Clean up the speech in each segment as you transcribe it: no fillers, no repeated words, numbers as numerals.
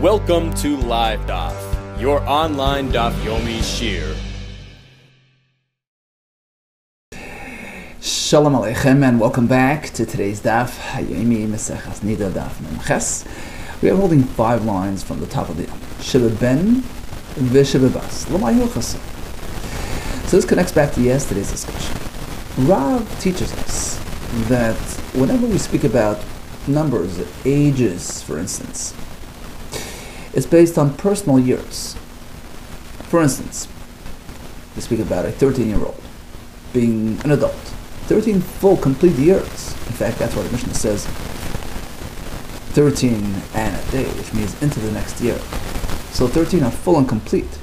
Welcome to LiveDaf, your online Daf Yomi Shir. Shalom Aleichem and welcome back to today's Daf Yomi Mesechas NIDAH Daf Memches. We are holding 5 lines from the top of the Sheba Ben v'Sheba Bas. So this connects back to yesterday's discussion. Rav teaches us that whenever we speak about numbers, ages, for instance, it's based on personal years. For instance, we speak about a 13-year-old being an adult. 13 full, complete years. In fact, that's what the Mishnah says, 13 and a day, which means into the next year. So 13 are full and complete.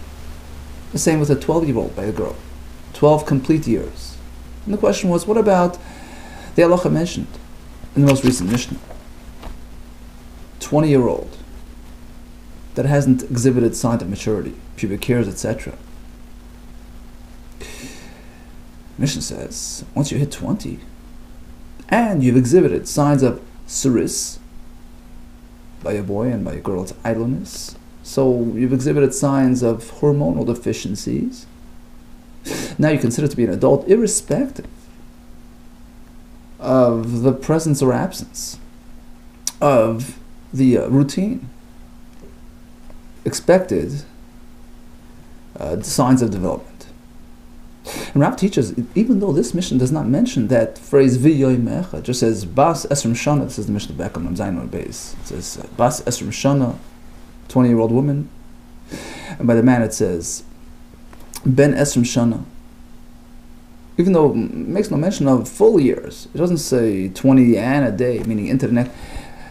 The same with a 12-year-old by a girl. 12 complete years. And the question was, what about the halacha mentioned in the most recent Mishnah? 20-year-old that hasn't exhibited signs of maturity, pubic hairs, etc. Mishnah says, once you hit 20, and you've exhibited signs of siris, by a boy and by a girl it's idleness, so you've exhibited signs of hormonal deficiencies, now you consider to be an adult irrespective of the presence or absence of the routine expected signs of development. And Rav teaches, even though this Mishnah does not mention that phrase v'yoymecha, it just says bas esrim shana. This is the Mishnah back on Zayin base. It says bas esrim shana, 20-year-old woman, and by the man it says ben esrim shana. Even though it makes no mention of full years, it doesn't say 20 and a day, meaning into the next.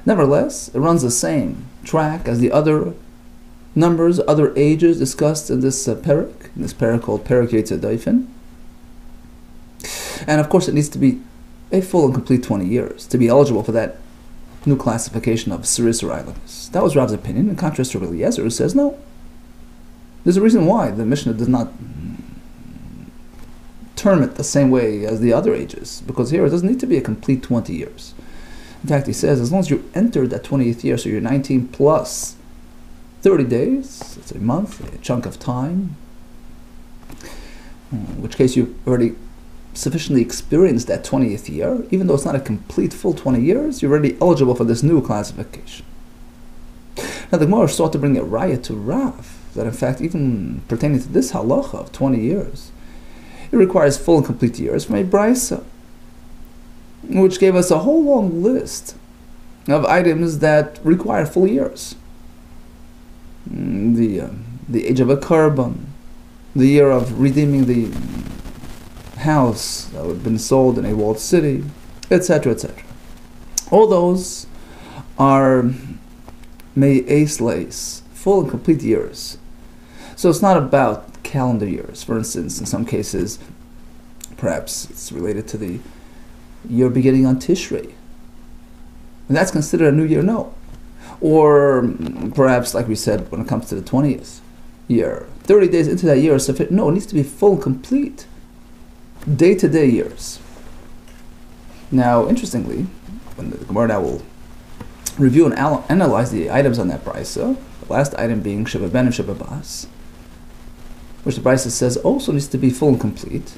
Nevertheless, it runs the same track as the other numbers, other ages discussed in this parak, called Parak Yetzeh Daifen. And of course it needs to be a full and complete 20 years to be eligible for that new classification of Siris or Eilamus. That was Rav's opinion, in contrast to Rabbi Eliezer, who says no. There's a reason why the Mishnah does not term it the same way as the other ages, because here it doesn't need to be a complete 20 years. In fact, he says, as long as you entered that 20th year, so you're 19 plus 30 days, it's a month, a chunk of time, in which case you've already sufficiently experienced that 20th year, even though it's not a complete full 20 years, you're already eligible for this new classification. Now the Gemara sought to bring a raya to Rav, that in fact, even pertaining to this halacha of 20 years, it requires full and complete years from a brisa, which gave us a whole long list of items that require full years. The age of a carbon, the year of redeeming the house that had been sold in a walled city, etc., etc. All those are me'es, full and complete years. So it's not about calendar years. For instance, in some cases, perhaps it's related to the year beginning on Tishrei, and that's considered a new year. No. Or perhaps, like we said, when it comes to the 20th year, 30 days into that year is sufficient. No, it needs to be full, complete, day-to-day years. Now, interestingly, when the Gemara now will review and analyze the items on that brisa, the last item being Sheba Ben and Sheba Bas, which the brisa says also needs to be full and complete.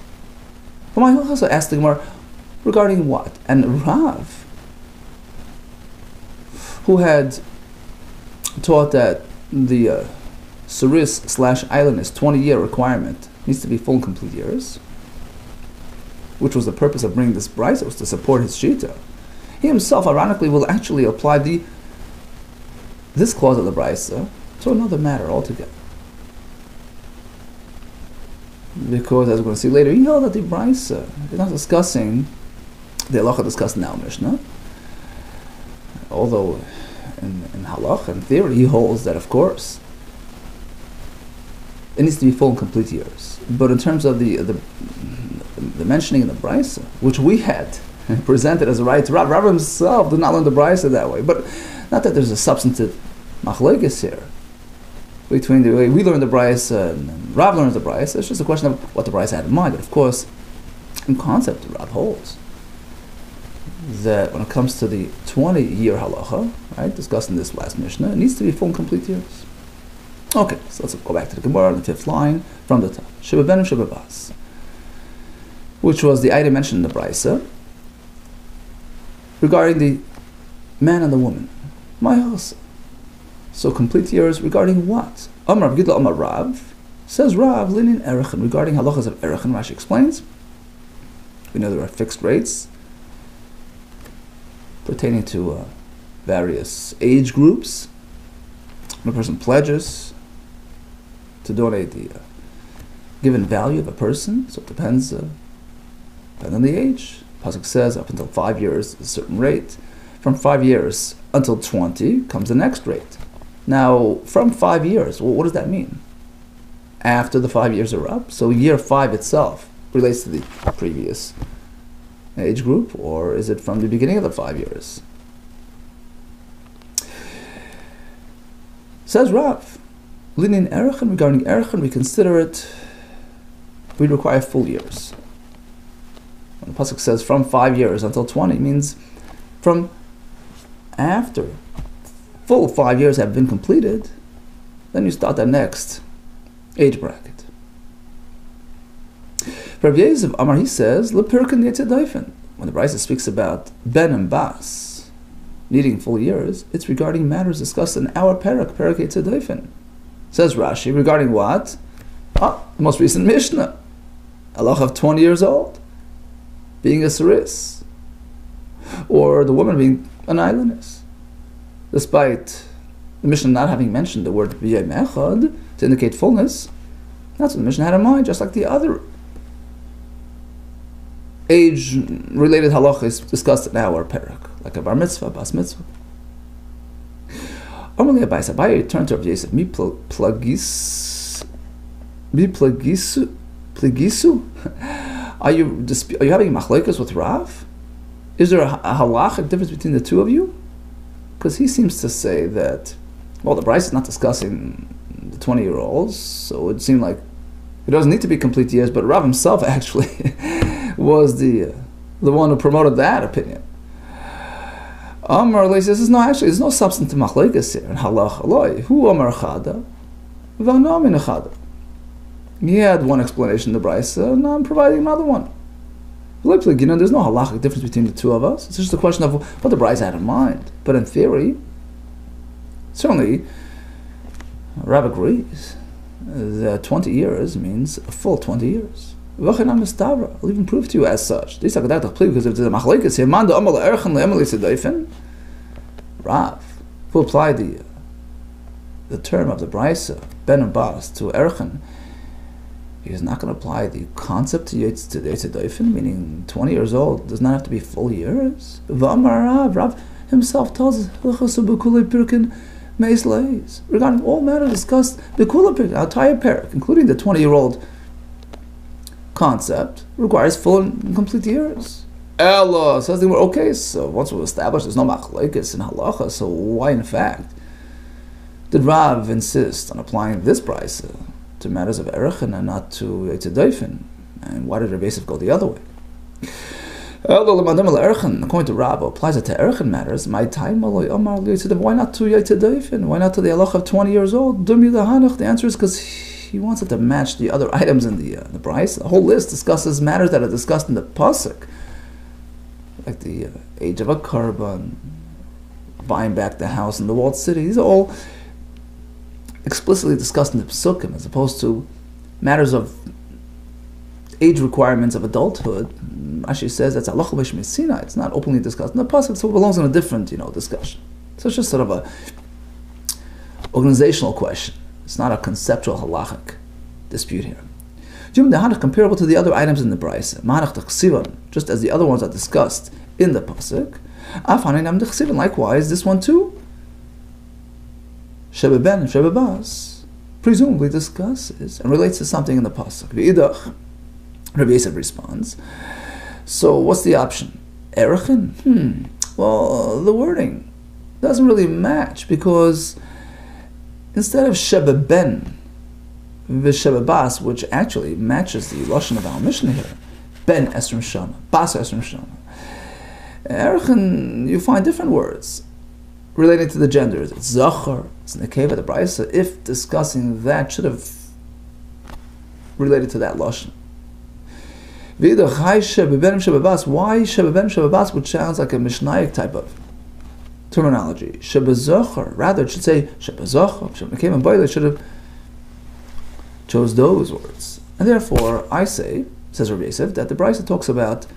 But I also asked the Gemara, regarding what? And Rav, who had taught that the Siris/Islandess 20-year requirement needs to be full and complete years, which was the purpose of bringing this brisa, was to support his shita. He himself, ironically, will actually apply this clause of the brisa to another matter altogether. Because, as we're going to see later, he held that the brisa is not discussing the halacha discussed in our Mishnah, although in halach and theory he holds that, of course, it needs to be full and complete years. But in terms of the mentioning in the brisa, which we had presented as a right to Rav himself did not learn the brisa that way. But not that there's a substantive machlokes here between the way we learn the brisa and Rav learns the brisa. It's just a question of what the brisa had in mind. But of course, in concept, Rav holds that when it comes to the 20-year halacha, right, discussed in this last Mishnah, it needs to be full and complete years. Okay, so let's go back to the Gemara on the 5th line from the top. Sheba ben and Sheba bas, which was the item mentioned in the Brisa regarding the man and the woman. My house. So complete years regarding what? Amar Gidla Amar Rav, says Rav, linin erechen, regarding halachas of erechen. Rashi explains, we know there are fixed rates pertaining to various age groups. When a person pledges to donate the given value of a person, so it depends on the age. Pasuk says up until 5 years, a certain rate. From 5 years until 20 comes the next rate. Now, from 5 years, well, what does that mean? After the 5 years are up, so year 5 itself relates to the previous age group, or is it from the beginning of the 5 years? Says Rav, linin erechen, regarding erechen, we consider it, we require full years. When the pasuk says from 5 years until 20, means from after full 5 years have been completed, then you start the next age bracket. Rav Yeziv Amar, he says, Lepirkan Yetzedaifen. When the Brisa speaks about Ben and Bas needing full years, it's regarding matters discussed in our Perak Yetzedaifen. Says Rashi, regarding what? The most recent Mishnah. Halacha of 20 years old, being a saris, or the woman being an islandess. Despite the Mishnah not having mentioned the word B'yay Mechad to indicate fullness, that's what the Mishnah had in mind, just like the other age-related halachas discussed in our parak, like a bar mitzvah, bas mitzvah. Amalei Abai returned to Rav Yosef, mi plagisu? Are you having machlokes with Rav? Is there a halachic difference between the two of you? Because he seems to say that, well, the Brisa is not discussing the 20-year-olds, so it would seem like it doesn't need to be complete years, but Rav himself actually was the one who promoted that opinion. Amar says, no, actually, there's no substantive machlokes here in halacha. Hu amar chada, v'ano min chada. He had one explanation in the Brisa, and I'm providing another one. There's no halachic difference between the two of us. It's just a question of what the Brisa had in mind. But in theory, certainly, Rav agrees that 20 years means a full 20 years. I'll even prove to you as such. Because if there's a machlokes here, Rav, who applied the term of the Brisa, Ben and Bas, to Erchen, he is not going to apply the concept to Yetzedaifen, meaning 20 years old does not have to be full years. Rav himself tells us regarding all matters discussed, the entire parak, including the 20-year-old concept, requires full and complete years. Ella says they were okay, so once we've established there's no machlokes in halacha, so why in fact did Rav insist on applying this Brisa to matters of erechen and not to Yetzedaifen? And why did Rav Yosef go the other way? According to Rav, applies it to erechen matters. My time, why not to Yetzedaifen? Why not to the halacha of 20 years old? The answer is because he wants it to match the other items in the Brisa. The whole list discusses matters that are discussed in the pasuk, like the age of a korban, buying back the house in the walled city. These are all explicitly discussed in the Pesukim, as opposed to matters of age requirements of adulthood. Rashi says that's halacha b'shmei Sinai. It's not openly discussed in the pasuk, so it belongs in a different, discussion. So it's just sort of a organizational question. It's not a conceptual halachic dispute here. Comparable to the other items in the Brisa, just as the other ones are discussed in the pasuk. Likewise, this one too, Sheba ben and Sheba bas, presumably discusses and relates to something in the pasuk. NIDAH, Rabbi Yosef responds, so what's the option? Erechen? Well, the wording doesn't really match, because instead of Sheba ben v'Sheba bas, which actually matches the lashon of our Mishnah here, ben esrim shana, bas esrim shana, Erechen, you find different words. relating to the genders. It's Zachar, it's Nekeva, the Brisa. If discussing that, should have related to that Lashon. Why Shebebenim Shebabas, which sounds like a Mishnaic type of terminology. Shebezachar, rather it should say Shebezachar, Shebekeva Boile, should have chose those words. And therefore, I say, says Rabbi Yosef, that the Brisa talks about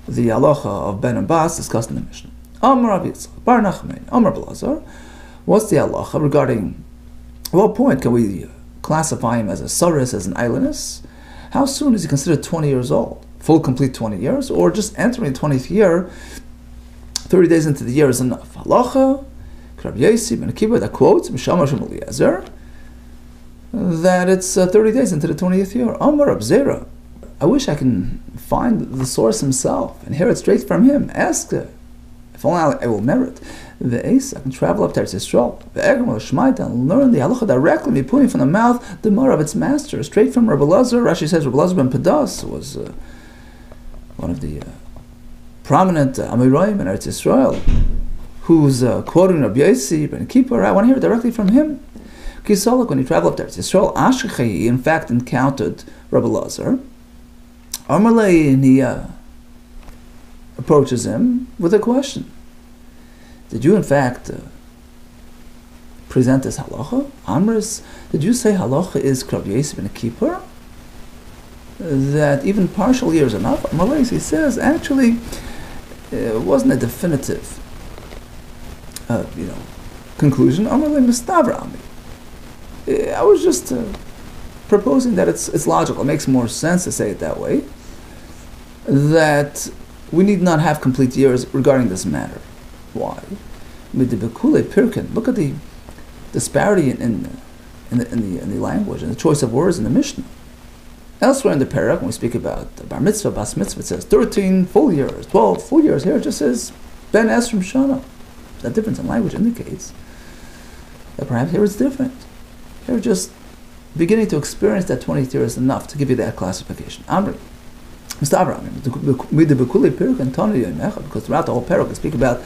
the halacha of Ben and Bas discussed in the Mishnah. Amar Rabbi Yitzchak, Bar Nachman, Amar Belazar. What's the halacha regarding, at what point can we classify him as a saris, as an islandess? How soon is he considered 20 years old? Full, complete 20 years? Or just entering the 20th year, 30 days into the year is enough? Halacha, Rabbi Yossi ben Akiva, that quotes, Mishama Shem Eliezer, that it's 30 days into the 20th year. Amar Rab Zera. I wish I can find the source himself and hear it straight from him. Ask it. If only I will merit. The Ace, I can travel up to Eretz Yisrael. The Egam will Shmaita and learn the halacha directly, putting from the mouth the Gemara of its master, straight from Rabbi Lazar. Rashi says Rabbi Lazar ben Padas was one of the prominent Amoraim in Eretz Yisrael, who's quoting Rabbi Yossi ben Kippur. I want to hear it directly from him. Kisalak, when he traveled up to Eretz Yisrael, Ashkechi, in fact, encountered Rabbi Lazar. Amalei, and he approaches him with a question. Did you, in fact, present this halacha? Amris, did you say halacha is Rabbi Yossi ben Kippur? That even partial years enough? Amalei, he says, actually, it wasn't a definitive, conclusion. Amalei mistavra ami. I was just proposing that it's logical. It makes more sense to say it that way. That we need not have complete years regarding this matter. Why? Look at the disparity in the language and the choice of words in the Mishnah. Elsewhere in the parak, when we speak about bar mitzvah, bas mitzvah, it says 13 full years, 12 full years. Here it just says ben esrim shana. That difference in language indicates that perhaps here it's different. Here just beginning to experience that 20th year is enough to give you that classification. Amri. Because throughout the whole parak we speak about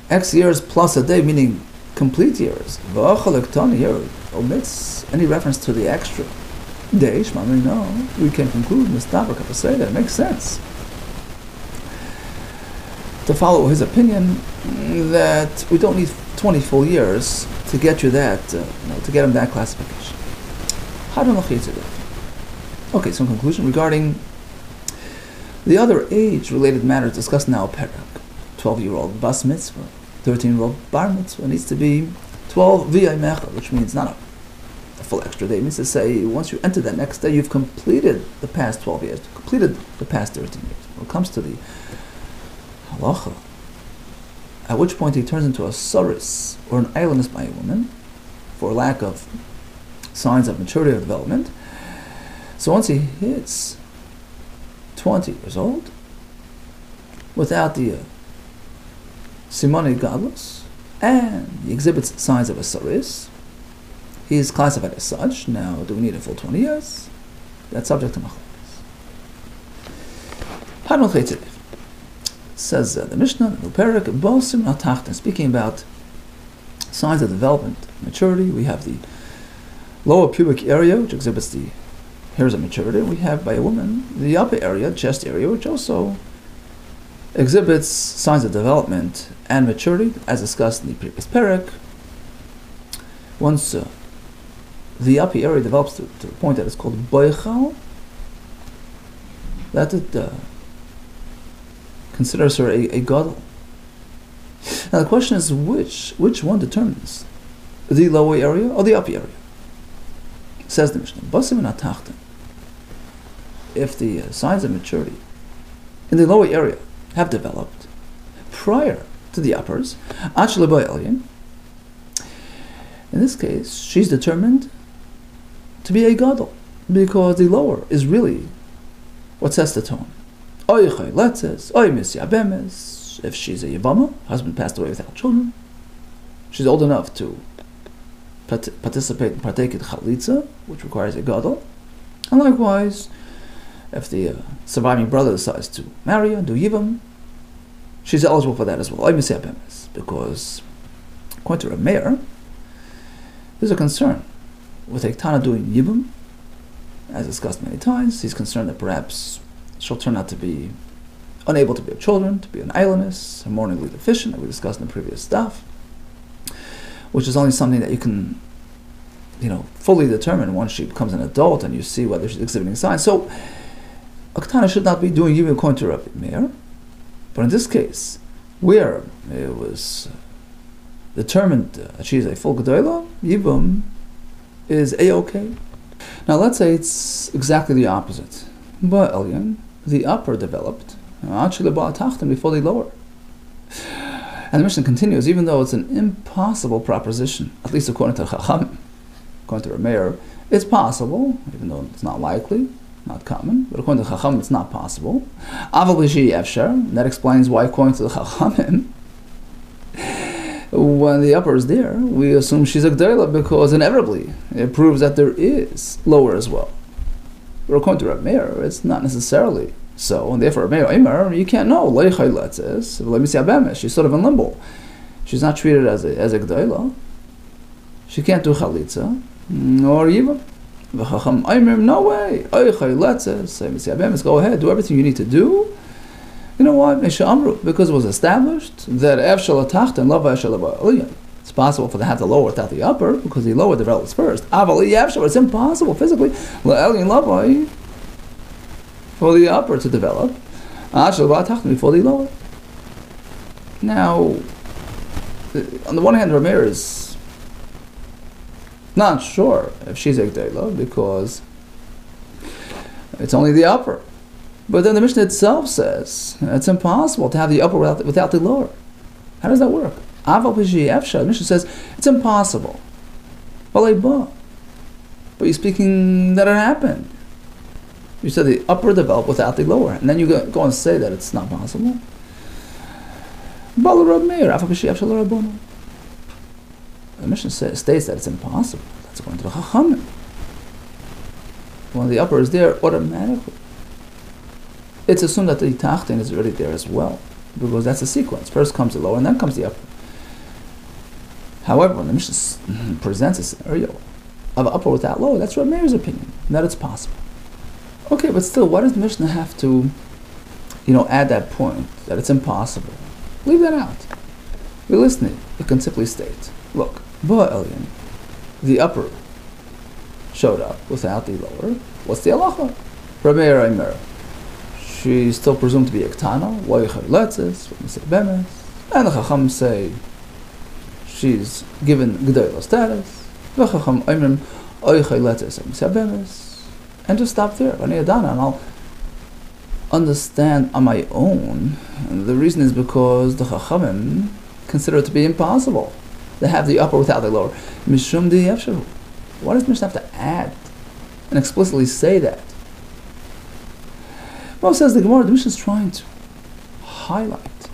X years plus a day, meaning complete years. Here omits any reference to the extra day. No, we can conclude that it makes sense to follow his opinion that we don't need 20 full years to get you that, to get him that classification. Okay, so in conclusion, regarding the other age-related matters discussed now, parak, 12-year-old bas mitzvah, 13-year-old bar mitzvah needs to be 12 v'ay mecha, which means not a full extra day. It means to say, once you enter that next day, you've completed the past 12 years, completed the past 13 years. When it comes to the halacha, at which point he turns into a saris, or an islandess by a woman, for lack of signs of maturity or development. So once he hits 20 years old, without the simone gadlus, and he exhibits signs of a saris, he is classified as such. Now, do we need a full 20 years? That's subject to machlokes. Says the Mishnah, the Parak, Bosim Atachtan, speaking about signs of development, maturity. We have the lower pubic area, which exhibits the hairs of maturity. We have, by a woman, the upper area, chest area, which also exhibits signs of development and maturity, as discussed in the previous parak. Once the upper area develops to the point that is called boichal, that it considers her a gadol. Now the question is, which one determines the lower area or the upper area? Says the Mishnah, Basim and Atachtan. If the signs of maturity in the lower area have developed prior to the uppers, in this case, she's determined to be a gadol, because the lower is really what sets the tone. If she's a yavama, husband passed away without children, she's old enough to participate and partake in chalitza, which requires a gadol. And likewise, if the surviving brother decides to marry and do yivam, she's eligible for that as well. Because According to Reb Meir, there's a concern with a Tana doing Yibum. As discussed many times, he's concerned that perhaps she'll turn out to be unable to bear children, to be an islandess, hormonally deficient, that we discussed in the previous stuff, which is only something that you can, fully determine once she becomes an adult and you see whether she's exhibiting signs. So, a Ketana should not be doing Yibum according to Rabbi Meir, but in this case, where it was determined that she's a full Gedolah, Yibum is A-okay. Now let's say it's exactly the opposite. But Elyon, the upper developed, before the lower. And the Mishnah continues, even though it's an impossible proposition, at least according to Chacham, according to Reb Meir, it's possible, even though it's not likely, not common, but according to Chacham, it's not possible. That explains why, according to the Chachamim, when the upper is there, we assume she's a G'dayla because inevitably it proves that there is lower as well. But according to Reb Meir, it's not necessarily so, and therefore Reb Meir, you can't know. She's sort of in limbo. She's not treated as a G'dayla. She can't do Chalitza, nor Yiva. No way. Go ahead, do everything you need to do. You know why? Because it was established that it's possible for the have the lower without the upper, because the lower develops first. It's impossible physically for the upper to develop before the lower. Now, on the one hand, Reb Meir is not sure if she's a G'dayla because it's only the upper. But then the Mishnah itself says it's impossible to have the upper without the lower. How does that work? The Mishnah says it's impossible. But you're speaking that it happened. You said the upper developed without the lower, and then you go and say that it's not possible. The Mishnah states that it's impossible. That's according to the Chachamim. When the upper is there, automatically it's assumed that the tachtin is already there as well, because that's a sequence. First comes the lower, and then comes the upper. However, when the Mishnah presents a scenario of upper without lower, that's Reb Meir's opinion, that it's possible. Okay, but still, why does the Mishnah have to, add that point, that it's impossible? Leave that out. We're listening. It can simply state, look, the upper showed up without the lower. What's the halacha? Reb Meir Aimer. She's still presumed to be a Ketana, and the Chacham say she's given G'dayla status, and just stop there. And I'll understand on my own. And the reason is because the Chachamim consider it to be impossible to have the upper without the lower. Mishum di yefshahu. Why does Mishnah have to add and explicitly say that? Well, says the Gemara, the Mishnah is trying to highlight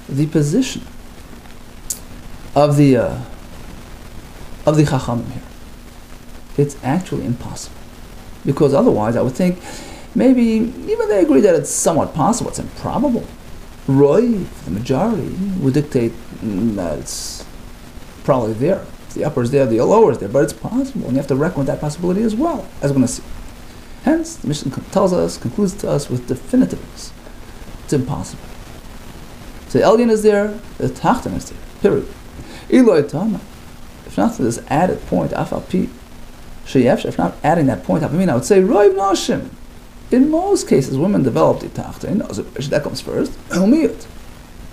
the position of the Chachamim here. It's actually impossible, because otherwise I would think maybe even they agree that it's somewhat possible. It's improbable. Roy, the majority, would dictate that it's probably there. If the upper is there, the lower is there, but it's possible, and you have to reckon with that possibility as well, as we're going to see. Hence, the Mishnah concludes to us with definitiveness. It's impossible. So the Elyon is there, the Tachton is there, period. If not for this added point, if not adding that point, I would say, Roiv Noshim. In most cases, women develop the Tachton, that comes first,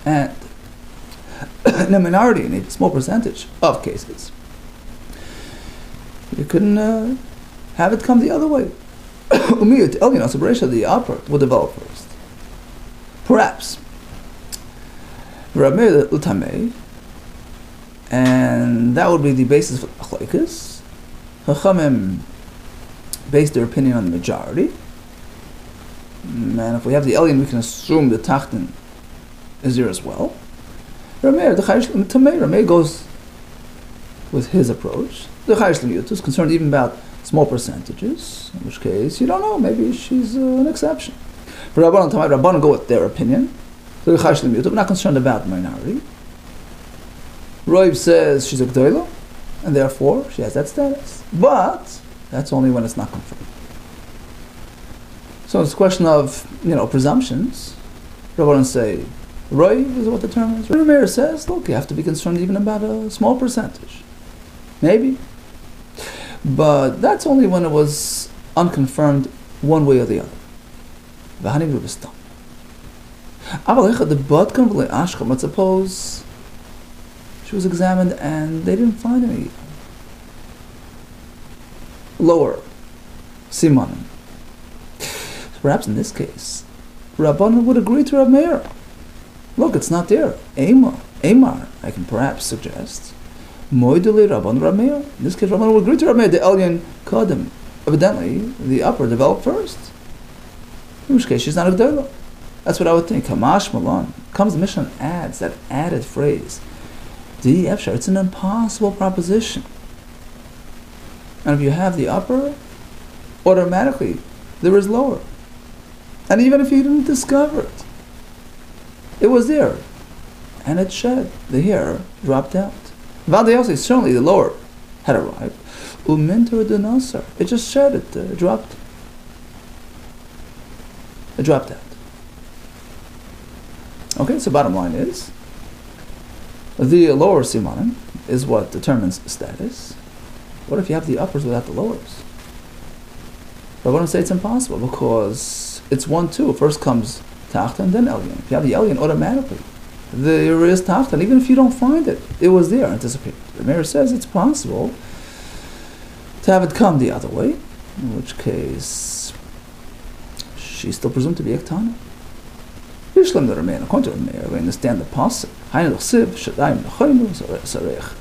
and in a minority, in a small percentage of cases, you couldn't have it come the other way. The upper will develop first. Perhaps. And that would be the basis for Achlaikas. Chachamim base their opinion on the majority. And if we have the Elyon, we can assume the Tachton is there as well. Rameh goes with his approach. The Chayish L'miyut is concerned even about small percentages, in which case you don't know, maybe she's an exception. For Rabbanan go with their opinion. So the Chayish L'miyut, we're not concerned about the minority. Roiv says she's a gdoila, and therefore she has that status. But that's only when it's not confirmed. So it's a question of, presumptions. Rabbanan say, Roiv is what determines. Rameir says, look, you have to be concerned even about a small percentage. Maybe. But that's only when it was unconfirmed one way or the other. But suppose she was examined and they didn't find any lower simanim. Perhaps in this case, Rabbanan would agree to Rav Meir. Look, it's not there. Amar, I can perhaps suggest. Moidele Rabban Rav Meir. In this case, Rabbanan would agree to Rav Meir. The Elyon Kadem. Evidently, the upper developed first. In which case, she's not a Gdoila. That's what I would think. Hamash Malon. Comes the Mishnah and adds that added phrase. Di Efshar. It's an impossible proposition. And if you have the upper, automatically there is lower. And even if you didn't discover it, it was there. And it shed. The hair dropped out. Valdeyose, certainly the lower had arrived. Uminter de Nasar. It just shed, it dropped. It dropped out. Okay, so bottom line is, the lower simanim is what determines status. What if you have the uppers without the lowers? But I want to say it's impossible because it's 1-2. First comes Tachta and then Elyon. If you have the Elyon, automatically there is Tachta. And even if you don't find it, it was there, anticipated. The Meir says it's possible to have it come the other way, in which case she's still presumed to be Ektana. Yishlam the Rameir, according to the Meir, we understand the pasuk. Hainu l'chsiv, shadayim l'choinu, sarech.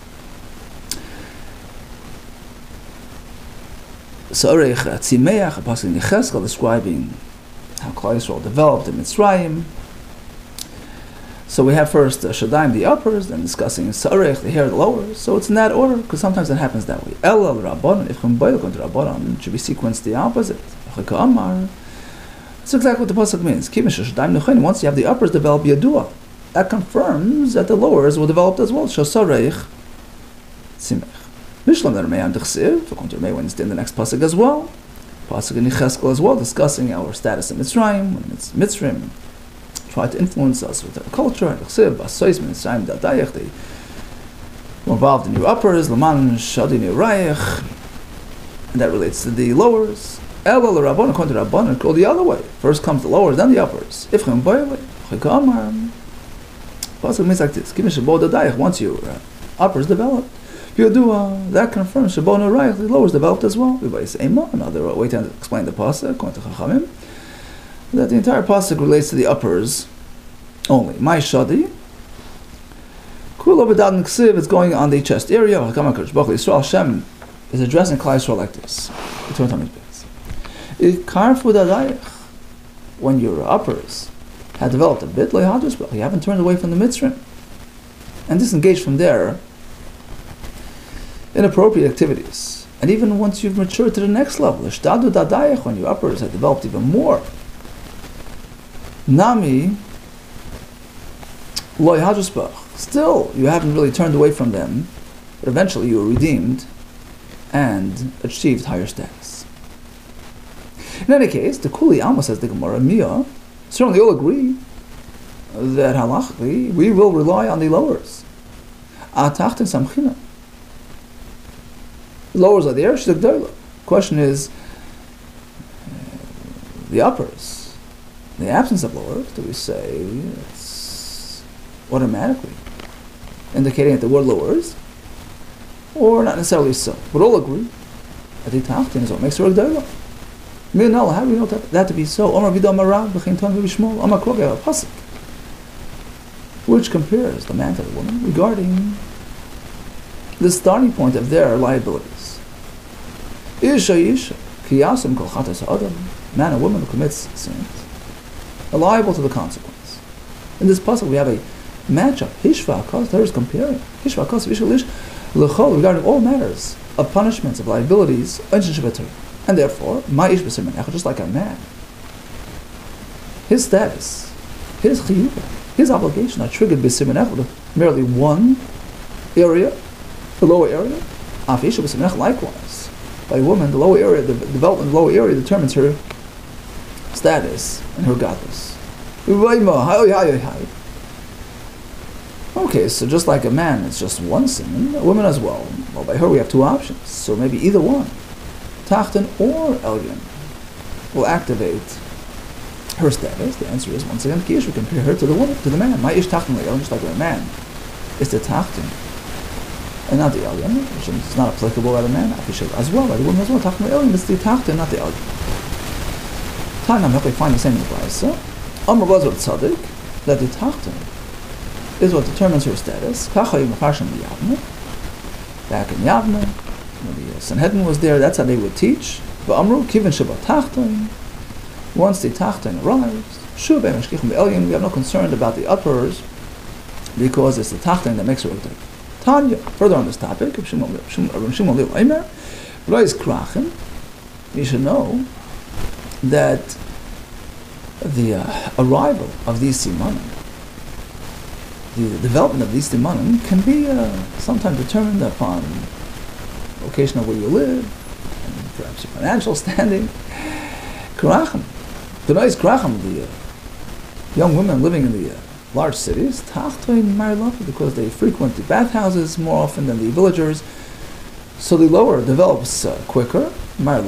Sarech tzimeach, a pasuk in Yechezkel describing how Klal Yisrael developed in Mitzrayim. So we have first Shadaim, the uppers, then discussing Sarech, the hair, the lowers. So it's in that order, because sometimes it happens that way. Ela l'Rabbanan, if Chumbayel going to Rabbanan, it should be sequenced the opposite. That's exactly what the pasuk means. Once you have the uppers develop Yadua, that confirms that the lowers were developed as well. Shasarech tzimech. Mishlam the Rameir and Dechsiv, according to Rameir, we understand the next pasuk as well. Pasuk in Yechezkel as well, discussing our status in Mitzrayim, when it's Mitzrayim try to influence us with their culture, and Dechsiv, Basois, Mitzrayim, Dadayach, they were involved in your uppers, Laman, Shadi, Nirayach, and that relates to the lowers. Ela l'Rabbanan, according to Rabbanan, go the other way. First comes the lowers, then the uppers. Ifchem Boyle, Chaykamar. Pasuk means like this: Kimish Shabo Dadayach. Once your uppers developed, Yodua, that confirms Shabo Narayach, the lowers developed as well. We say Ema, another way to explain the pasuk, according to Chachamim, that the entire pasuk relates to the uppers only. My Shadi. Kula B'dad N'Ksiv, it's going on the chest area. Chachamim Kodesh Baruch Yisrael Hashem is addressing Klal Yisrael like this. When your uppers had developed a bit, you haven't turned away from the Mitzrayim and disengaged from their inappropriate activities. And even once you've matured to the next level, when your uppers had developed even more, Nami still you haven't really turned away from them, but eventually you were redeemed and achieved higher status. In any case, the Kuli Alma, says the Gemara, Mia, certainly all agree that halachically we will rely on the lowers. Atacht and Samchina. The lowers are there, she's a Gdoila. Question is, the uppers, in the absence of lowers, do we say it's automatically indicating that the word lowers, or not necessarily so? But all agree that the Tachtin is what makes her a Gdoila. How do we know that to be so? Omar Vida Marav, B'chein Ton V'Bishmol, Omar Krog, a pasuk, which compares the man to the woman regarding the starting point of their liabilities. Isha, Kiyasim Kol Chatas Adam, man or woman who commits sins, are liable to the consequence. In this pasuk we have a matchup. Hishva Kos, there is comparing. Hishva Kos V'Ishalish L'chol, regarding all matters of punishments, of liabilities, and therefore, Ma'ish B'Siman Echad, just like a man, his status, his chiyuv, his obligation are triggered B'Siman Echad, merely one area, the lower area. Likewise, by a woman, the lower area, the development of the lower area determines her status and her godless. Okay, so just like a man, it's just one sin, a woman as well. Well, by her we have two options. So maybe either one, Tachten or Elyon, will activate her status. The answer is once again, we compare her to the woman, to the man. My ish Tachten Elyon, just like a man, is the Tachten, and not the Elyon, which is not applicable by the man, as well, by the woman as well. Tachten Elyon is the Tachten, not the Elyon. Tanam, we find the same in the Brisa. Amr Bazar Tzadik, that the Tachten is what determines her status. Back in Yavne, when the Sanhedrin was there, that's how they would teach. Once the Tachten arrives, we have no concern about the uppers, because it's the Tachten that makes her a Tanya. Further on this topic, you should know that the arrival of these simanim, the development of these simanim, can be sometimes determined upon location of where you live, and perhaps your financial standing. Karachim, the nice Karachim, the young women living in the large cities, because they frequent the bathhouses more often than the villagers, so the lower develops quicker. They're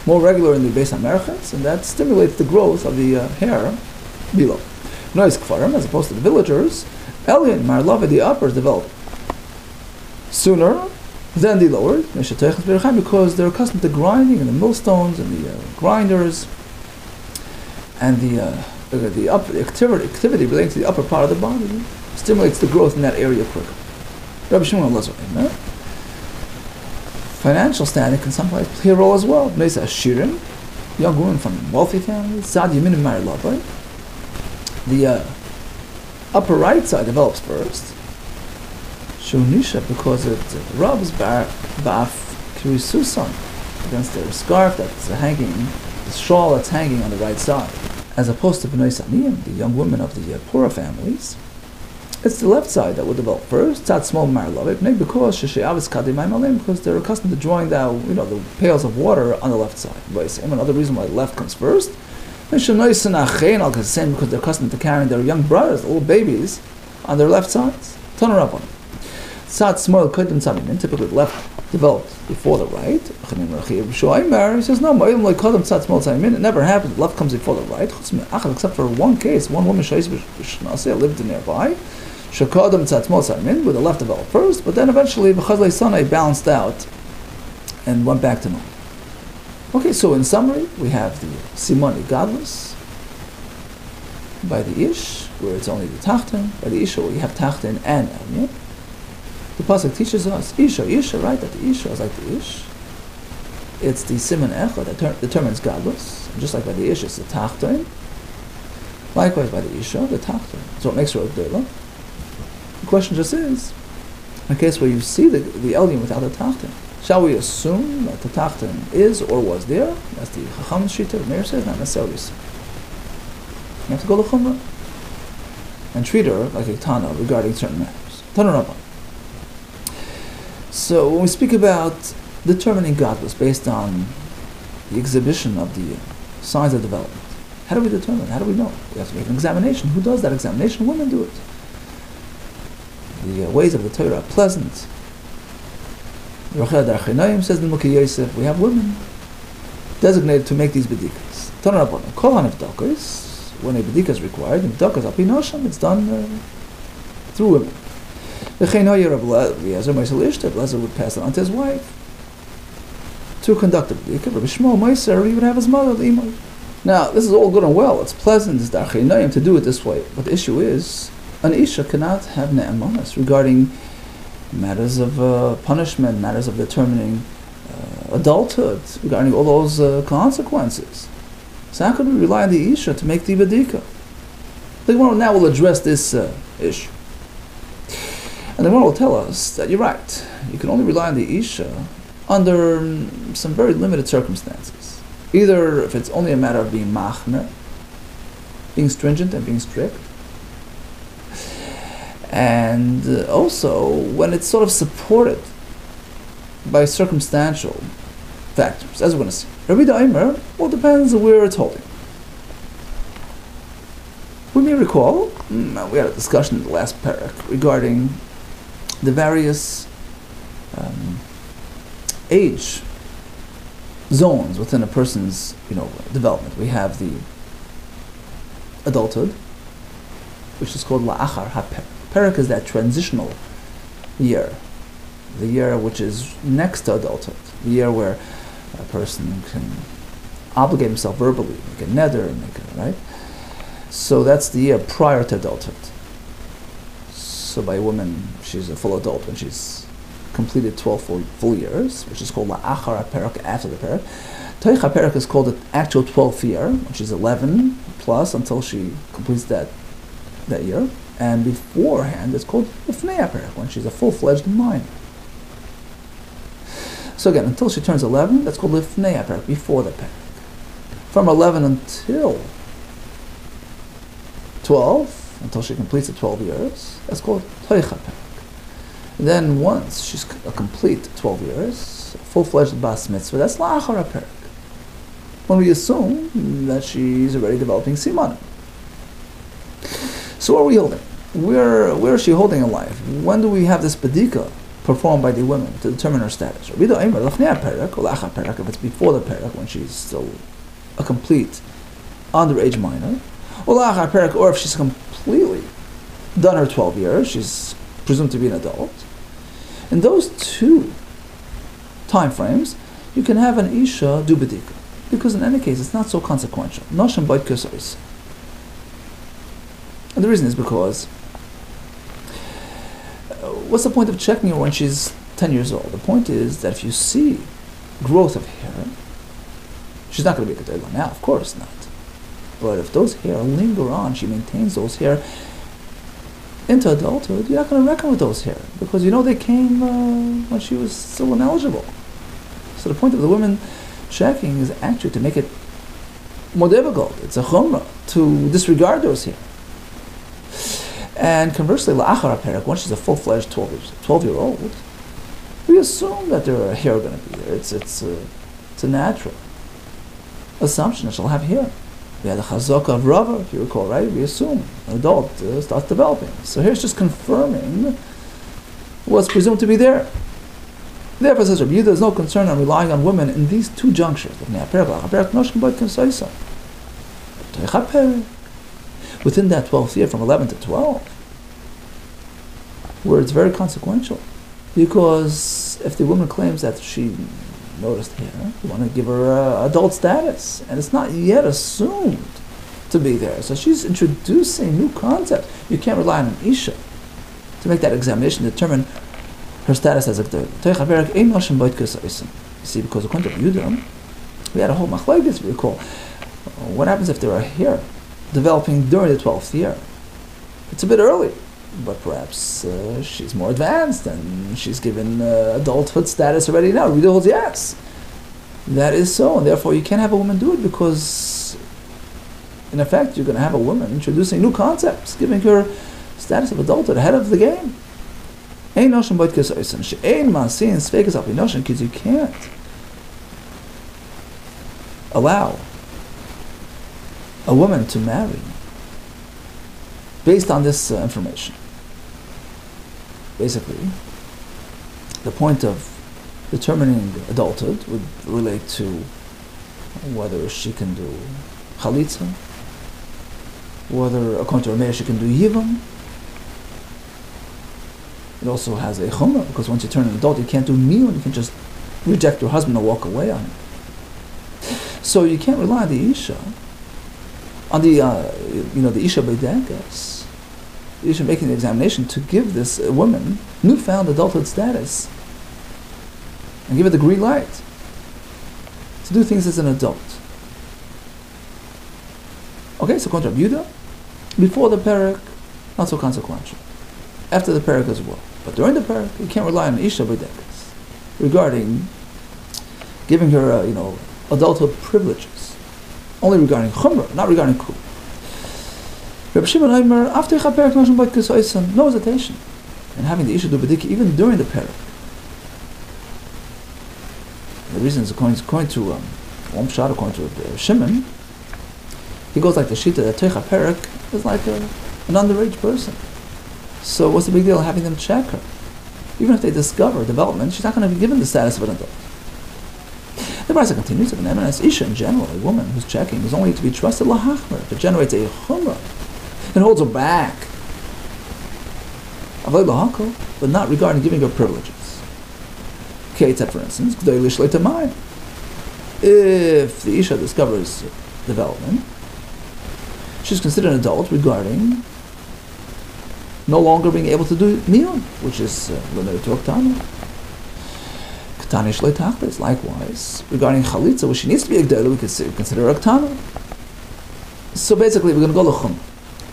more regular in the Beis HaMerchatz, and that stimulates the growth of the hair below. Nois Kfarim, as opposed to the villagers, Elyon, Marlava, the uppers develop sooner than the lower, because they're accustomed to grinding in the millstones and the grinders, and the activity relating to the upper part of the body stimulates the growth in that area quicker. Rabbi Shimon Elazar, financial standing can sometimes play a role as well. Shirin, young women from wealthy families, Sad Yamin and Marlava, the upper right side develops first. Shunisha, because it rubs baf kirisusan against their scarf that's hanging, the shawl that's hanging on the right side. As opposed to B'nai Saniyim, the young women of the poorer families, it's the left side that will develop first. Tzad small marlavik, because because they're accustomed to drawing down, the pails of water on the left side. Another reason why the left comes first. Because they're accustomed to carrying their young brothers, little babies, on their left sides. Turn her up on it. Tzad small typically the left develops before the right. He says no, it never happens. The left comes before the right, except for one case. One woman lived nearby, where the left developed first, but then eventually it balanced out and went back to normal. Okay, so in summary, we have the simoni godless by the ish, where it's only the tachten. By the isha, we have tachten and elyon. The pasuk teaches us isha, right? That the isha is like the ish. It's the siman echad that determines godless, and just like by the ish, it's the tachten. Likewise, by the isha, the tachten. So it makes her a gdela. The question just is, in a case where you see the elyon without the tachten, shall we assume that the tachten is or was there? That's the Chacham Shita. The Meir says not necessarily so. You have to go to Chumrah and treat her like a Tana regarding certain matters. Tana Rabban. So when we speak about determining godless based on the exhibition of the signs of development, how do we determine? How do we know? We have to make an examination. Who does that examination? Women do it. The ways of the Torah are pleasant. Says the Mukhi Yosef, we have women designated to make these bedikas. When a bedika is required, it's done through women. Eliezer would pass it on to his wife to conduct the bedika. Rabbi Shmuel Meiser, he would have his mother, the imam. Now, this is all good and well. It's pleasant, it's darchinayim to do it this way. But the issue is, an isha cannot have ne'emanas regarding matters of punishment, matters of determining adulthood, regarding all those consequences. So how could we rely on the isha to make the bedika? The Gemara now will address this issue. And the Gemara will tell us that you're right. You can only rely on the isha under some very limited circumstances. Either if it's only a matter of being machmer, being stringent and being strict, And also when it's sort of supported by circumstantial factors, as we're going to see. Rabbi Daimer, well, depends on where it's holding. We may recall, we had a discussion in the last parak regarding the various age zones within a person's, development. We have the adulthood, which is called la'achar ha-perak. Perak is that transitional year, the year which is next to adulthood, the year where a person can obligate himself verbally, make a neder, right? So that's the year prior to adulthood. So by a woman, she's a full adult when she's completed 12 full years, which is called la'achar ha-perak, after the perak. Toich ha-perak is called the actual 12th year, when she's 11 plus until she completes that year. And beforehand, it's called lifnei ha-perak, when she's a full-fledged minor. So again, until she turns 11, that's called lifnei ha-perak, before the perak. From 11 until 12, until she completes the 12 years, that's called toich ha-perak. Then once she's a complete 12 years, full-fledged bas mitzvah, that's la'achar ha-perak, when we assume that she's already developing simanim. So what are we holding? Where is she holding in life? When do we have this bedika performed by the women to determine her status? If it's before the perak, when she's still a complete underage minor, or if she's completely done her 12 years, she's presumed to be an adult. In those two time frames, you can have an isha do bedika, because in any case it's not so consequential. Noshim bait kesais. And the reason is because what's the point of checking her when she's 10 years old? The point is that if you see growth of hair, she's not going to be a gedela now, of course not. But if those hair linger on, she maintains those hair into adulthood, you're not going to reckon with those hair, because they came when she was still ineligible. So the point of the women checking is actually to make it more difficult. It's a chumrah to disregard those hair. And conversely, la'achar ha-perak, once she's a full-fledged 12-year-old, we assume that their hair are going to be there. It's a natural assumption that she'll have hair. We had the chazaka of Rava, if you recall, right? We assume an adult starts developing. So here it's just confirming what's presumed to be there. Therefore, says Rabbi Yehuda, there's no concern on relying on women in these two junctures. Within that 12th year, from 11 to 12, where it's very consequential. Because if the woman claims that she noticed hair, you want to give her adult status, and it's not yet assumed to be there. So she's introducing new concepts. You can't rely on an isha to make that examination, determine her status as a gedela. You see, because according to Yudah, we had a whole machlokes, if you recall. What happens if there are hair developing during the 12th year? It's a bit early, but perhaps she's more advanced and she's given adulthood status already now. Yudah holds yes, that is so, and therefore you can't have a woman do it, because in effect you're going to have a woman introducing new concepts, giving her status of adulthood ahead of the game. Because you can't allow a woman to marry based on this information. Basically, the point of determining adulthood would relate to whether she can do chalitza, whether, according to Rameir, she can do yivam. It also has a chumrah, because once you turn an adult, you can't do miyun, you can just reject your husband or walk away on him. So you can't rely on the isha, on the isha b'dekas, the isha making the examination, to give this woman newfound adulthood status and give it the green light to do things as an adult. Okay, so according to Rabbi Yehuda, before the parak, not so consequential. After the parak as well. But during the parak, you can't rely on isha b'dekas regarding giving her, adulthood privileges. Only regarding chumrah, not regarding kul. Reb Shimon Omer, after Teicha Perek, Noshim Beit Kesoisan, no hesitation in having the Isha do Bedika even during the Perek. The reason is according to one shot, according to Reb Shimon, he goes like the Shita that Teicha Perek is like an underage person. So what's the big deal having them check her? Even if they discover development, she's not going to be given the status of an adult. The Brisa continues, an eminence Isha in general, a woman who's checking, is only to be trusted lahachmer. If it generates a chumrah, it holds her back. Avoid lahakol, but not regarding giving her privileges. Ketzat, for instance, if the Isha discovers development, she's considered an adult regarding no longer being able to do miyun, which is limited to Oktana. Ktani shlei tachlis, likewise, regarding chalitza, which she needs to be a gdela, we could consider Oktana. So basically, we're going to go l'chum.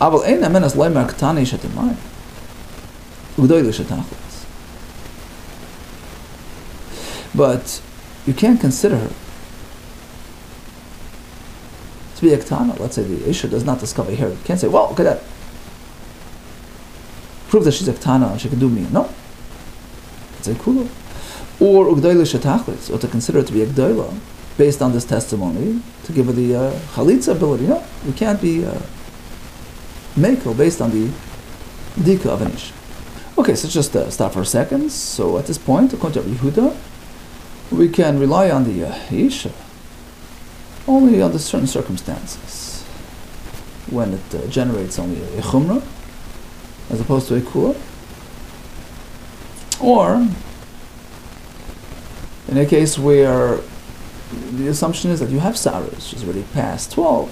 Aval ein amenas leimer ktani shetemai. Ugdoili shetachlis. But you can't consider her to be a ktana. Let's say the Isha does not discover here. You can't say, well, look at that. Prove that she's a ktana and she can do me. No. It's a kula. Or ugdoili shetachlis, or to consider her to be a gdoila, based on this testimony, to give her the chalitza ability. No, we can't be mekel based on the dika of an Isha. Okay, so just stop for a second. So at this point, according to Yehuda, we can rely on the Isha only under certain circumstances, when it generates only a chumrah as opposed to a kula, or in a case where the assumption is that you have saras, she's already past 12.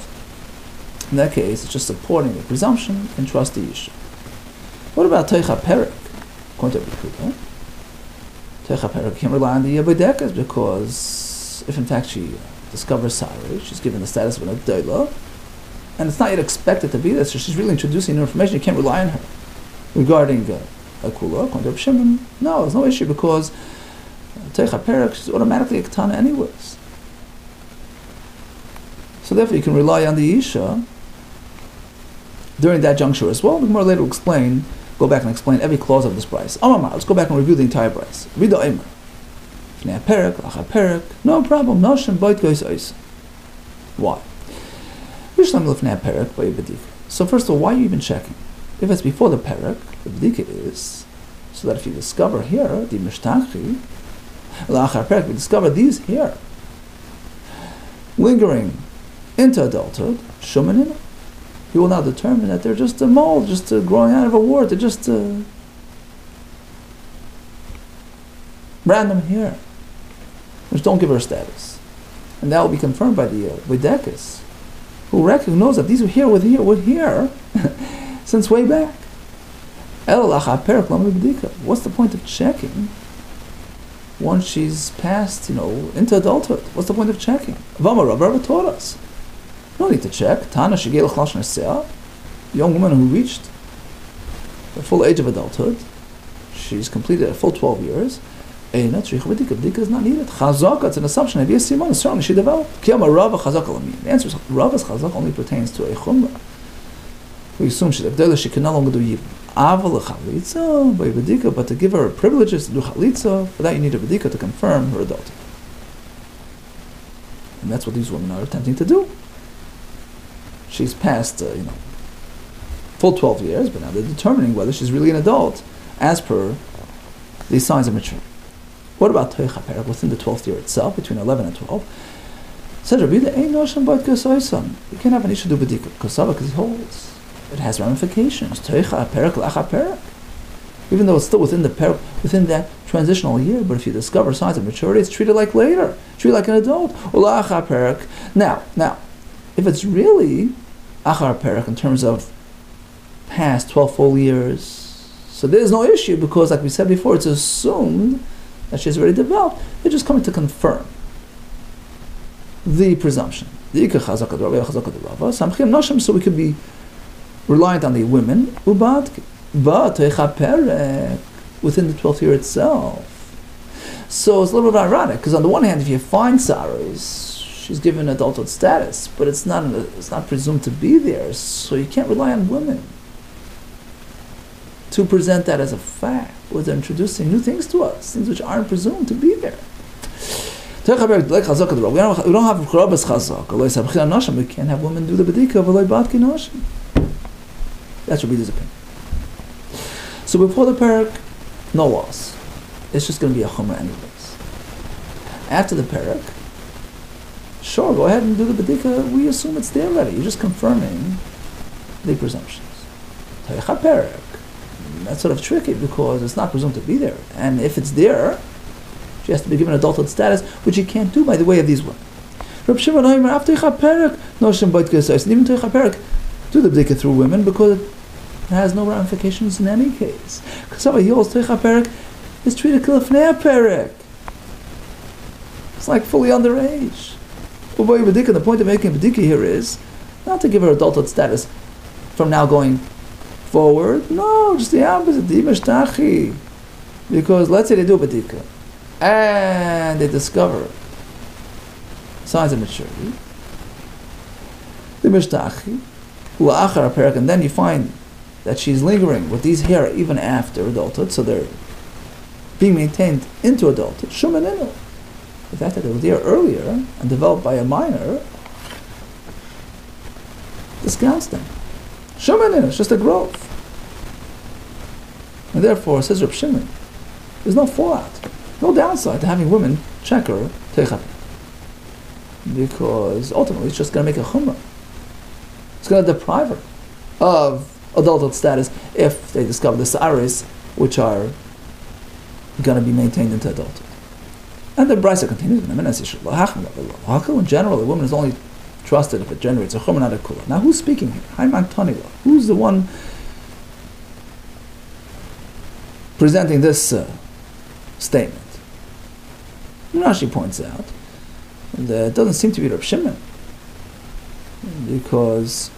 In that case, it's just supporting the presumption and trust the Isha. What about Teicha Perek? According to Yehuda, Teicha Perek can rely on the Bedekas, because if in fact she discovers saras, she's given the status of an Agdela, and it's not yet expected to be this, so she's really introducing new information, you can't rely on her. Regarding a kula, according to Shimon, no, there's no issue, because Teicha Perek, she's automatically a Ketana anyways. So therefore you can rely on the Isha during that juncture as well. The Gemara later will go back and explain every clause of this price. Let's go back and review the entire price. Rida Eimer. Fnei Perek, Lacha Perek, no problem. Noshim Beit Kesoisan. Why? So first of all, why are you even checking? If it's before the Perek, the B'dika is, so that if you discover here, the Mishtachi, Lacha Perek, we discover these here, lingering into adulthood, Shumanin, he will now determine that they're just a mold, just growing out of a wart, they're just random hair, which don't give her status. And that will be confirmed by the Vedekas, who recognize that these were here with here since way back. What's the point of checking once she's passed, into adulthood? What's the point of checking? Rabbi taught us. No need to check. Tana shegel chlashon seah, young woman who reached the full age of adulthood, she's completed a full 12 years. B'dika is not needed. Chazaka, it's an assumption. Maybe a simon, certainly she developed. Kiyama Rava chazaka lamin. The answer is Rava's chazaka only pertains to a chumrah. We assume she's a she can no longer do yibum. Aval chalitza by b'dika, but to give her privileges to do chalitza, for that you need a b'dika to confirm her adulthood. And that's what these women are attempting to do. She's passed, full 12 years, but now they're determining whether she's really an adult, as per these signs of maturity. What about Teicha Perek within the 12th year itself, between 11 and 12? Said Rabbi Yehuda, "Ein noshim b'at kesoisan." You can't have an issue do b'dika because he holds it has ramifications. Teicha Perek lacha Perek, even though it's still within the Perek, within that transitional year. But if you discover signs of maturity, it's treated like later, treated like an adult. Lacha Perek. Now, if it's really achar Perek in terms of past 12 full years, so there's no issue because, like we said before, it's assumed that she's already developed. They're just coming to confirm the presumption. So we could be reliant on the women, but within the 12th year itself. So it's a little bit ironic, because on the one hand, if you find saras, she's given adulthood status, but it's not presumed to be there, so you can't rely on women to present that as a fact, where they're introducing new things to us, things which aren't presumed to be there. We don't have Chrobas Chazak. We can't have women do the Bedika of Eloi Batki Noshim. That's Rabbi's opinion. So before the parak, no loss. It's just going to be a chumrah anyways. After the parak, sure, go ahead and do the Bedika. We assume it's there already. You're just confirming the presumptions. Taycha parak. That's sort of tricky because it's not presumed to be there. And if it's there, she has to be given adulthood status, which you can't do by the way of these women. Reb Shimon Omer, after Teicha Perek, Noshim Beit Kesais, and even Teicha Perek, do the Bdika through women because it has no ramifications in any case. Because somebody he holds Teicha Perek is treated Kilafnei Perek. It's like fully underage. The point of making Bdika here is not to give her adulthood status from now going forward. No, just the opposite. Because let's say they do a Bdika and they discover signs of maturity, and then you find that she's lingering with these hair even after adulthood, so they're being maintained into adulthood. The fact that they were there earlier and developed by a minor discounts them. It's just a growth. And therefore, says Reb Shimon, there's no fallout, no downside to having women check her teicha, because ultimately it's just going to make a chumrah. It's going to deprive her of adulthood status if they discover the sa'aris which are going to be maintained into adulthood. And the Brisa continues, in general, a woman is only trusted if it generates a chumrah, not a kula. Now who's speaking here? Who's the one presenting this statement? Rashi points out that it doesn't seem to be Reb Shimon, because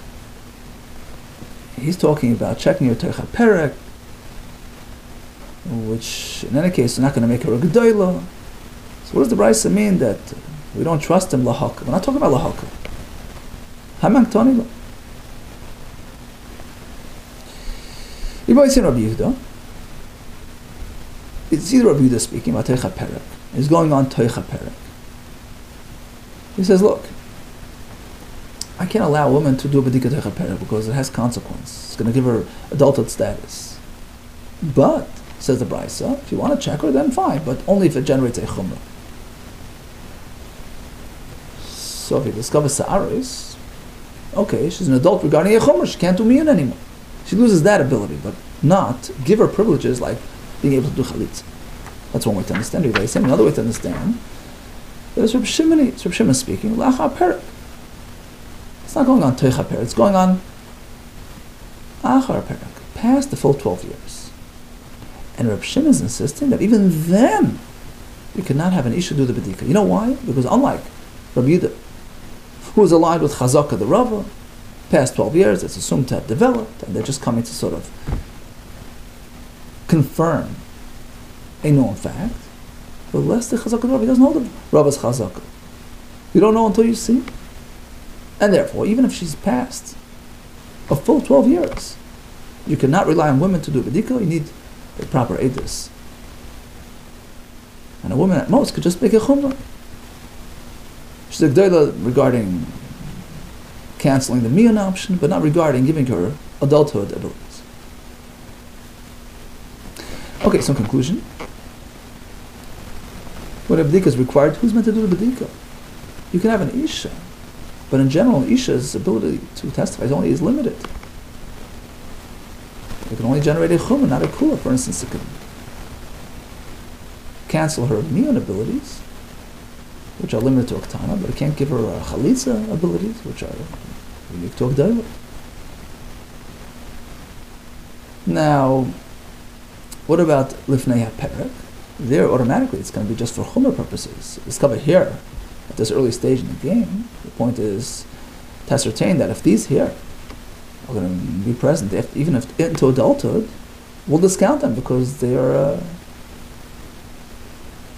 he's talking about checking your teicha perek, which in any case is not going to make her a gedola. So what does the Brisa mean that we don't trust him lahaka? We're not talking about lahaka. Hamang tonilo. It's either Rabbi Yehuda speaking about teicha perek. He's going on teicha perek. He says, look, I can't allow a woman to do a bedika teicha perek because it has consequence. It's going to give her adulthood status. But, says the Brisa, if you want to check her, then fine, but only if it generates a chumrah. So if you discover sa'aris, okay, she's an adult regarding a chumrah, she can't do miyun anymore. She loses that ability, but not give her privileges like being able to do chalitza. That's one way to understand it. Another way to understand is Reb Shimon speaking, Lacha Perek. It's not going on Teicha Perek, it's going on Achar Perek, past the full 12 years. And Reb Shimon is insisting that even then, you cannot have an Isha do the Bedika. You know why? Because unlike Rabbi Yehuda, who is aligned with Chazaka the Rava, past 12 years, it's assumed to have developed, and they're just coming to sort of confirm a known fact. But less the Chazaka the Rava, he doesn't know the Rava's Chazaka. You don't know until you see. And therefore, even if she's passed a full 12 years, you cannot rely on women to do Bedika, you need a proper edus. And a woman at most could just make a chumrah. She's a g'dayla regarding cancelling the miyun option, but not regarding giving her adulthood abilities. Okay, so in conclusion, when a bedika is required, who's meant to do the bedika? You can have an isha, but in general, isha's ability to testify is limited. It can only generate a chumrah, not a kula. For instance, it can cancel her miyun abilities, which are limited to Oktana, but it can't give her chalitza abilities, which are unique to Ogdayla. Now, what about Lifnei HaPerek? There, automatically, it's going to be just for chumrah purposes. It's covered here, at this early stage in the game. The point is to ascertain that if these here are going to be present, even if into adulthood, we'll discount them because they are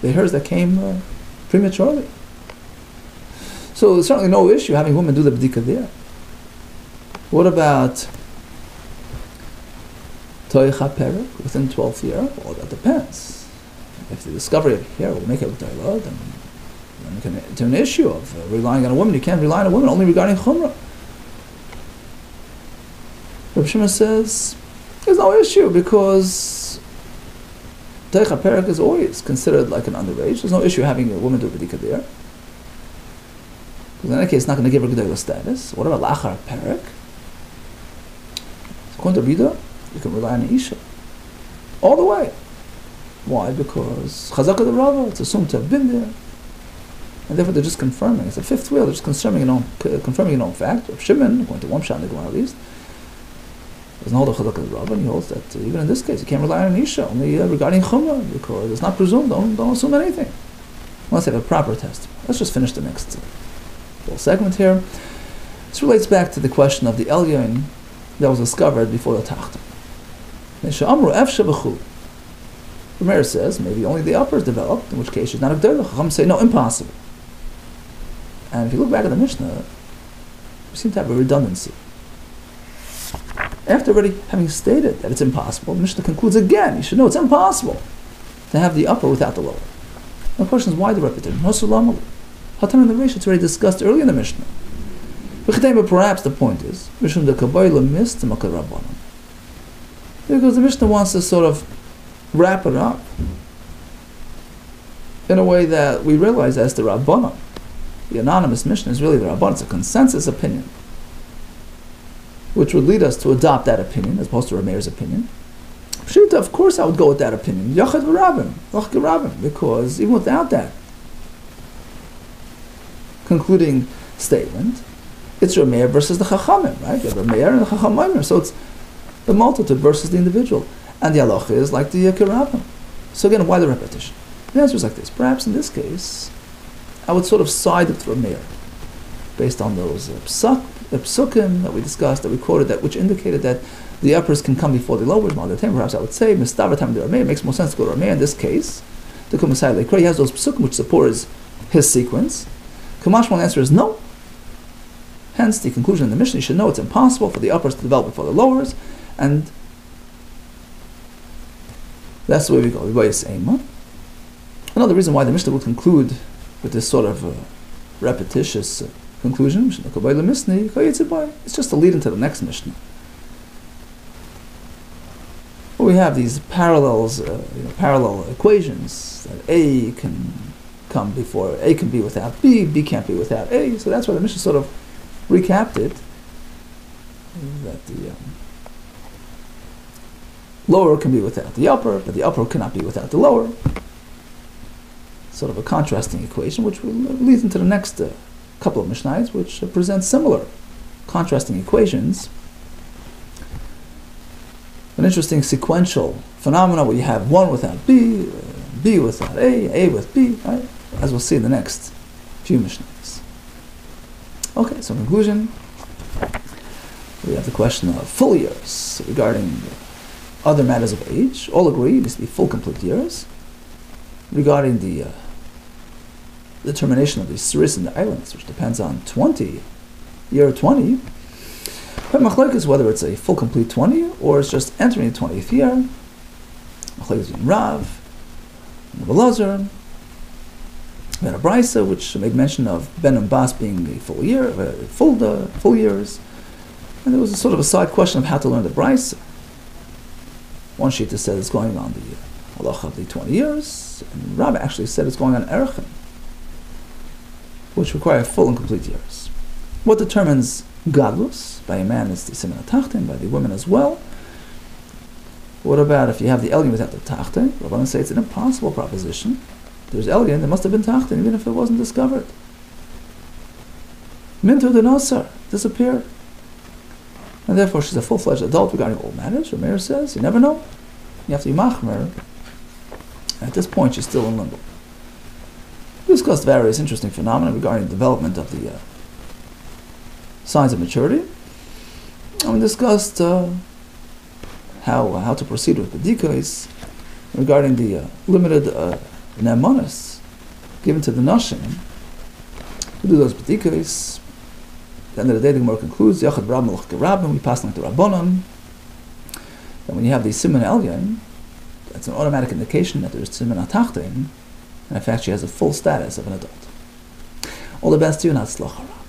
the hairs that came prematurely. So there's certainly no issue having women do the b'dika there. What about toicha perek within 12th year? Well, that depends. If the discovery of hair will make it l'tayla, then it can turn an issue of relying on a woman. You can't rely on a woman only regarding chumrah. Reb Shimon says there's no issue because toicha perek is always considered like an underage. There's no issue having a woman do b'dika there. Because in that case, it's not going to give her gedela status. What about lachar perek? According to Rida, you can rely on an isha all the way. Why? Because chazaka the rava, it's assumed to have been there, and therefore they're just confirming. It's a fifth wheel. They're just confirming a known fact. Reb Shimon, according to one shot in the Gemara at least, doesn't hold a chazaka the rava, and he holds that even in this case, you can't rely on an isha only regarding chumrah because it's not presumed. Don't assume anything unless you have a proper test. Let's just finish the next little segment here. This relates back to the question of the elyon that was discovered before the tachta. The Meir says maybe only the upper is developed, in which case she's not a g'dayla. Chacham say no, impossible. And if you look back at the Mishnah, we seem to have a redundancy. After already having stated that it's impossible, the Mishnah concludes again. You should know it's impossible to have the upper without the lower. And the question is why the repetition? Hatan and the Reish, it's already discussed earlier in the Mishnah. But perhaps the point is because the Mishnah wants to sort of wrap it up in a way that we realize as the Rabbanon. The anonymous Mishnah is really the Rabbanon. It's a consensus opinion, which would lead us to adopt that opinion as opposed to Rameir's opinion. Pshita, of course, I would go with that opinion. Yachad v'rabim, because even without that concluding statement, it's Rameir versus the Chachamim, right? You have Rameir and the Chachamim, so it's the multitude versus the individual. And the halacha is like the Kirabim. So again, why the repetition? The answer is like this. Perhaps in this case, I would sort of side with Rameir, based on those psukim that we discussed, that we quoted, that which indicated that the uppers can come before the lowers. Perhaps I would say, Mistavatam de Rameir, makes more sense to go to Rameir in this case. The Kumasai Lekra, he has those psukim which support his sequence. Kamashmal answer is no. Hence, the conclusion in the Mishnah, you should know it's impossible for the uppers to develop before the lowers, and that's the way we go. Another reason why the Mishnah would conclude with this sort of repetitious conclusion, it's just to lead into the next Mishnah. Well, we have these parallels, parallel equations that A can come before A can be without B, B can't be without A. So that's why the Mishnah sort of recapped it, that the lower can be without the upper, but the upper cannot be without the lower. Sort of a contrasting equation, which will lead into the next couple of Mishnayos, which present similar contrasting equations. An interesting sequential phenomena where you have one without B, B without A with B, right? As we'll see in the next few Mishnayos. Okay, so in conclusion, we have the question of full years regarding other matters of age. All agree it needs to be full, complete years. Regarding the determination of the Siris in the islands, which depends on year 20, but machlokes is whether it's a full, complete 20 or it's just entering the 20th year. Machlokes in Rav, Belazar, Ben Abraisa, which made mention of Ben and Bas being a full year, full years, and there was a sort of a side question of how to learn the Braisa. One sheet said it's going on the halacha of the 20 years, and Rav actually said it's going on Erechim, which require full and complete years. What determines Gadlus? By a man it's the Siman HaTachtin, by the women as well. What about if you have the Elyon without the Tachtin? Rabbanan say it's an impossible proposition. There's Elyon, there must have been Tachtin, even if it wasn't discovered. Mintu the Nosar disappeared. And therefore she's a full-fledged adult regarding all matters. Rameir says, you never know. You have to be machmer. At this point, she's still in limbo. We discussed various interesting phenomena regarding the development of the signs of maturity. And we discussed how to proceed with the decoys regarding the limited ne'emanos given to the nashim We do those b'dikos. At the end of the day, the Gemara concludes, Yachad Rab Malach Gerab, and we pass along to Rabbanon. And when you have the Siman Elyon, that's an automatic indication that there's Siman Atachtin, and in fact she has a full status of an adult. All the best to you, and Hatzlacha.